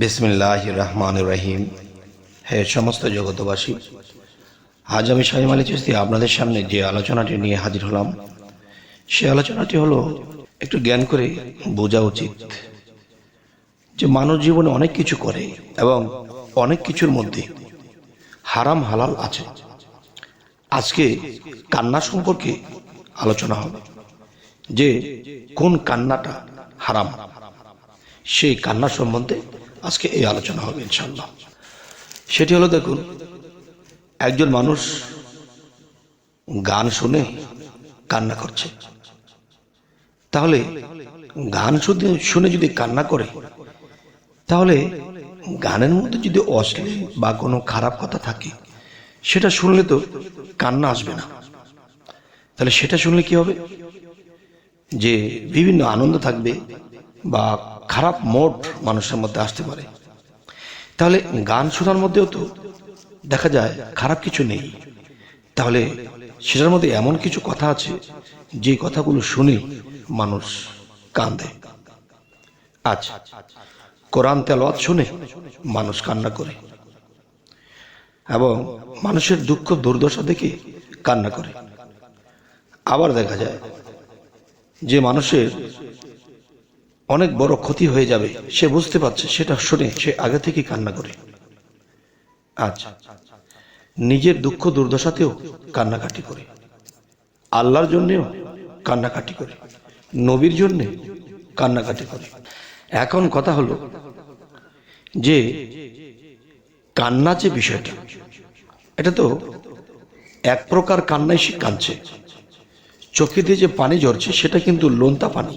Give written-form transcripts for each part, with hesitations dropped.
বিসমিল্লাহির রহমানির রহিম। হে সমস্ত জগতবাসী, আজ আমি শামীম আলী চিশতি আপনাদের সামনে যে আলোচনাটি নিয়ে হাজির হলাম, সে আলোচনাটি হলো একটু জ্ঞান করে বোঝা উচিত যে মানব জীবনে অনেক কিছু করে এবং অনেক কিছুর মধ্যে হারাম হালাল আছে। আজকে কান্না সম্পর্কে আলোচনা হবে যে কোন কান্নাটা হারাম, সেই কান্না সম্বন্ধে আজকে এই আলোচনা হবে ইনশাআল্লাহ। সেটি হলো, দেখুন, একজন মানুষ গান শুনে কান্না করছে, তাহলে গান শুনে যদি কান্না করে, তাহলে গানের মধ্যে যদি অশ্লীল বা কোনো খারাপ কথা থাকে, সেটা শুনলে তো কান্না আসবে না। তাহলে সেটা শুনলে কি হবে, যে বিভিন্ন আনন্দ থাকবে বা খারাপ মোড মানুষের মধ্যে আসতে পারে। তাহলে গান শোনার মধ্যেও তো দেখা যায় খারাপ কিছু নেই, তাহলে সেটার মধ্যে এমন কিছু কথা আছে যে কথাগুলো শুনে মানুষ কাঁদে। আচ্ছা, কোরআন তেলাওয়াত শুনে মানুষ কান্না করে এবং মানুষের দুঃখ দুর্দশা দেখে কান্না করে। আবার দেখা যায় যে মানুষের অনেক বড় ক্ষতি হয়ে যাবে, সে বুঝতে পারছে, সেটা শুনে সে আগে থেকে কান্না করে। আচ্ছা, নিজের দুঃখ দুর্দশাতেও কান্নাকাটি করে, আল্লাহর জন্যেও কান্নাকাটি করে, নবীর জন্যে কান্নাকাটি করে। এখন কথা হলো যে কান্না যে বিষয়টা, এটা তো এক প্রকার কান্নাই সে কাঁদছে। চোখে দিয়ে যে পানি ঝরছে সেটা কিন্তু লোনতা পানি,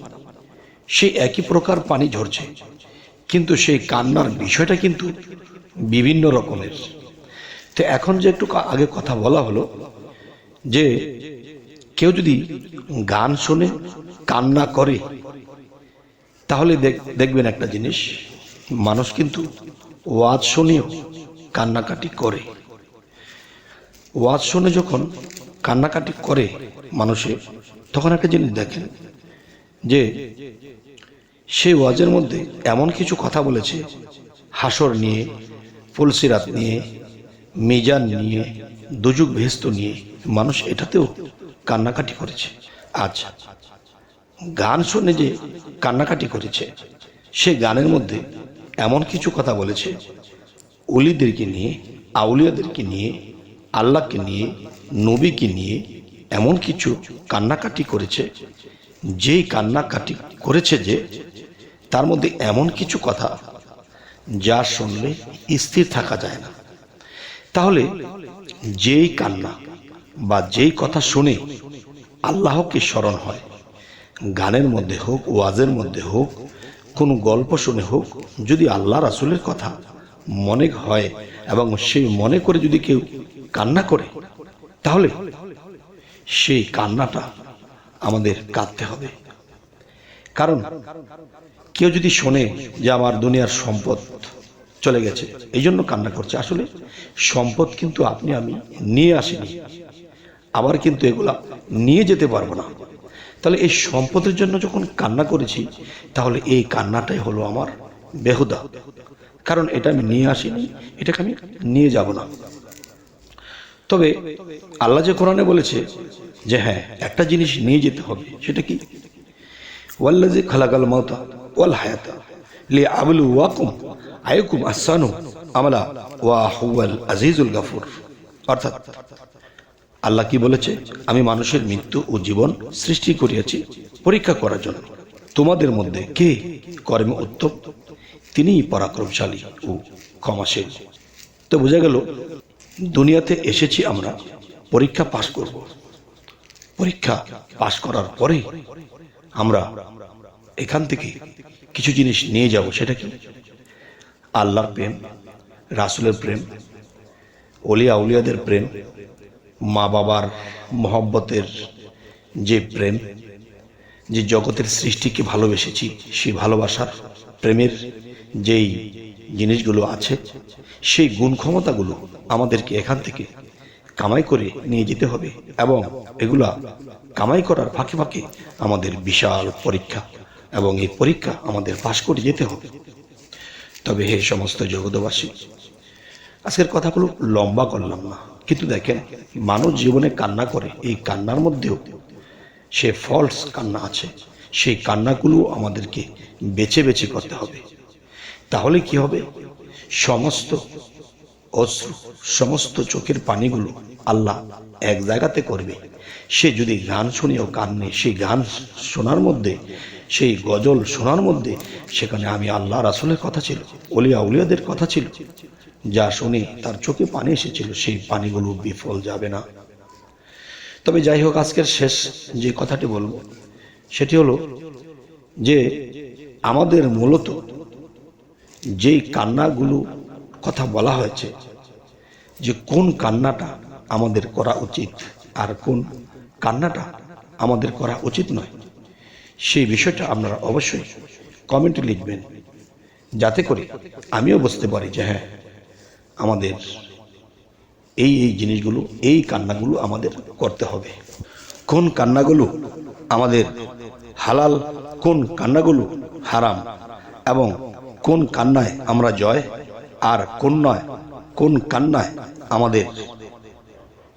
সেই একই প্রকার পানি ঝরছে, কিন্তু সেই কান্নার বিষয়টা কিন্তু বিভিন্ন রকমের। তো এখন যে একটু আগে কথা বলা হলো যে কেউ যদি গান শুনে কান্না করে, তাহলে দেখবেন একটা জিনিস, মানুষ কিন্তু ওয়াজ শুনেও কান্নাকাটি করে। ওয়াজ শুনে যখন কান্নাকাটি করে মানুষে, তখন একটা জিনিস দেখেন যে সেই ওয়াজের মধ্যে এমন কিছু কথা বলেছে, হাসর নিয়ে, ফুলসিরাত নিয়ে, মিজান নিয়ে, দুজুক ভেস্ত নিয়ে, মানুষ এটাতেও কান্নাকাটি করেছে। আচ্ছা, গান শুনে যে কান্নাকাটি করেছে, সে গানের মধ্যে এমন কিছু কথা বলেছে ওলিদেরকে নিয়ে, আউলিয়াদেরকে নিয়ে, আল্লাহকে নিয়ে, নবীকে নিয়ে, এমন কিছু কান্নাকাটি করেছে, যেই কান্নাকাটি করেছে যে তার মধ্যে এমন কিছু কথা যা শুনলে স্থির থাকা যায় না। তাহলে যেই কান্না বা যেই কথা শুনে আল্লাহকে স্মরণ হয়, গানের মধ্যে হোক, ওয়াজের মধ্যে হোক, কোনো গল্প শুনে হোক, যদি আল্লাহ রাসূলের কথা মনে হয় এবং সেই মনে করে যদি কেউ কান্না করে, তাহলে সেই কান্নাটা আমাদের কাঁদতে হবে। কারণ কেউ যদি শোনে যে আমার দুনিয়ার সম্পদ চলে গেছে, এই জন্য কান্না করছে, আসলে সম্পদ কিন্তু আপনি আমি নিয়ে আসিনি, আবার কিন্তু এগুলা নিয়ে যেতে পারবো না। তাহলে এই সম্পদের জন্য যখন কান্না করেছি, তাহলে এই কান্নাটাই হলো আমার বেহুদা, কারণ এটা আমি নিয়ে আসিনি, এটাকে আমি নিয়ে যাব না। তবে আল্লাহ যে কোরআনে বলেছে যে হ্যাঁ, একটা জিনিস নিয়ে যেতে হবে, সেটা কি? ওয়াল্লাযী খালাকাল মাউতা ওয়াল হায়াতা লিয়াবলুয়াকুম আইয়ুকুম আহসানু আমালা ওয়া হুয়াল আজিজুল গাফুর। অর্থাৎ আল্লাহ কি বলেছে? আমি মানুষের মৃত্যু ও জীবন সৃষ্টি করিয়াছি পরীক্ষা করার জন্য, তোমাদের মধ্যে কে কর্মে উত্তম, তিনিই পরাক্রমশালী ও ক্ষমাশীল। তো বোঝা গেল, দুনিয়াতে এসেছি আমরা পরীক্ষা পাশ করব। পরীক্ষা পাশ করার পরে আমরা এখান থেকে কিছু জিনিস নিয়ে যাব। সেটা কি? আল্লাহর প্রেম, রাসূলের প্রেম, ওলিয়া আউলিয়াদের প্রেম, মা বাবার মহব্বতের যে প্রেম, যে জগতের সৃষ্টিকে ভালোবেসেছি, সেই ভালোবাসার প্রেমের যেই জিনিসগুলো আছে, সেই গুণ ক্ষমতাগুলো আমাদেরকে এখান থেকে কামাই করে নিয়ে যেতে হবে, এবং এগুলা কামাই করার ফাঁকে ফাঁকে আমাদের বিশাল পরীক্ষা, এবং এই পরীক্ষা আমাদের পাশ করে যেতে হবে। তবে হে সমস্ত জগতবাসী, আজকের কথাগুলো লম্বা করলাম না, কিন্তু দেখেন মানুষ জীবনে কান্না করে, এই কান্নার মধ্যেও সে ফলস কান্না আছে। সেই কান্নাগুলো আমাদেরকে বেছে বেছে করতে হবে। তাহলে কি হবে? সমস্ত অশ্রু, সমস্ত চোখের পানিগুলো আল্লাহ এক জায়গাতে করবে। সে যদি গান শুনেও কান্নে, সেই গান শোনার মধ্যে, সেই গজল শোনার মধ্যে সেখানে আমি আল্লাহ রাসূলের কথা ছিল, ওলিয়া উলিয়াদের কথা ছিল, যা শুনে তার চোখে পানি এসেছিল, সেই পানিগুলো বিফল যাবে না। তবে যাই হোক, আজকের শেষ যে কথাটি বলবো সেটি হলো যে আমাদের মূলত যেই কান্নাগুলো কথা বলা হয়েছে, যে কোন কান্নাটা আমাদের করা উচিত আর কোন কান্নাটা আমাদের করা উচিত নয়, সেই বিষয়টা আপনারা অবশ্যই কমেন্টে লিখবেন, যাতে করে আমিও বুঝতে পারি যে হ্যাঁ, আমাদের এই এই জিনিসগুলো, এই কান্নাগুলো আমাদের করতে হবে। কোন কান্নাগুলো আমাদের হালাল, কোন কান্নাগুলো হারাম, এবং কোন কান্নায় আমরা জয় আর কোন কান্নায় আমাদের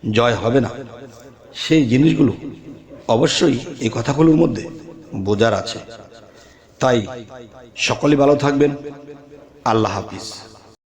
জয় হবে না, সেই জিনিসগুলো অবশ্যই এই কথাগুলোর মধ্যে বোঝার আছে। তাই সকলে ভালো থাকবেন। আল্লাহ হাফিজ।